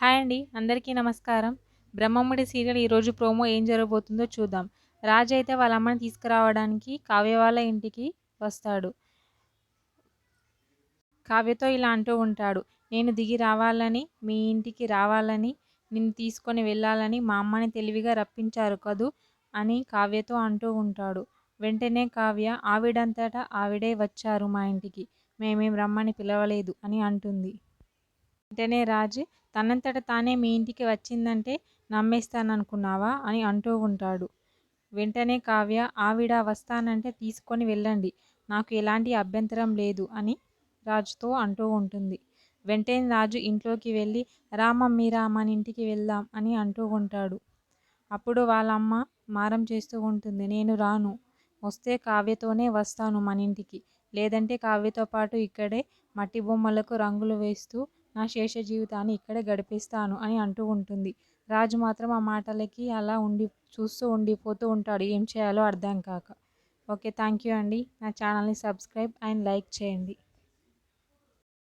Hi అండి. అందరికీ నమస్కారం. 'బ్రహ్మముడి' సీరియల్ ఈరోజు ప్రోమో ఏం జరగబోతుందో చూద్దాం. రాజు అయితే వాళ్ళ అమ్మని తీసుకురావడానికి కావ్య వాళ్ళ ఇంటికి వస్తాడు. కావ్యతో ఇలా అంటూ ఉంటాడు. నేను దిగి రావాలని, మీ ఇంటికి రావాలని, నిన్ను తీసుకొని వెళ్ళాలని మా అమ్మని తెలివిగా రప్పించారు కదూ అని కావ్యతో అంటూ ఉంటాడు. వెంటనే కావ్య ఆవిడంతటా ఆవిడే వచ్చారు మా ఇంటికి. మేమేం రమ్మని పిలవలేదు అని అంటుంది. వెంటనే రాజు తనంతట తానే మీ ఇంటికి వచ్చిందంటే నమ్మేస్తాననుకున్నావా అని అంటూ ఉంటాడు. వెంటనే కావ్య ఆవిడ వస్తానంటే తీసుకొని వెళ్ళండి, నాకు ఎలాంటి అభ్యంతరం లేదు అని రాజుతో అంటూ ఉంటుంది. వెంటనే రాజు ఇంట్లోకి వెళ్ళి రా మమ్మీ రా మన ఇంటికి వెళ్దాం అని అంటూ ఉంటాడు. అప్పుడు వాళ్ళ అమ్మ మారం చేస్తూ ఉంటుంది. నేను రాను, వస్తే కావ్యతోనే వస్తాను మన ఇంటికి, లేదంటే కావ్యతో పాటు ఇక్కడే మట్టి బొమ్మలకు రంగులు వేస్తూ నా శేష జీవితాన్ని ఇక్కడే గడిపేస్తాను అని అంటూ ఉంటుంది. రాజు మాత్రం ఆ మాటలకి అలా చూస్తూ ఉండిపోతూ ఉంటాడు, ఏం చేయాలో అర్థం కాక. ఓకే, థ్యాంక్ యూ అండి. నా ఛానల్ని సబ్స్క్రైబ్ అండ్ లైక్ చేయండి.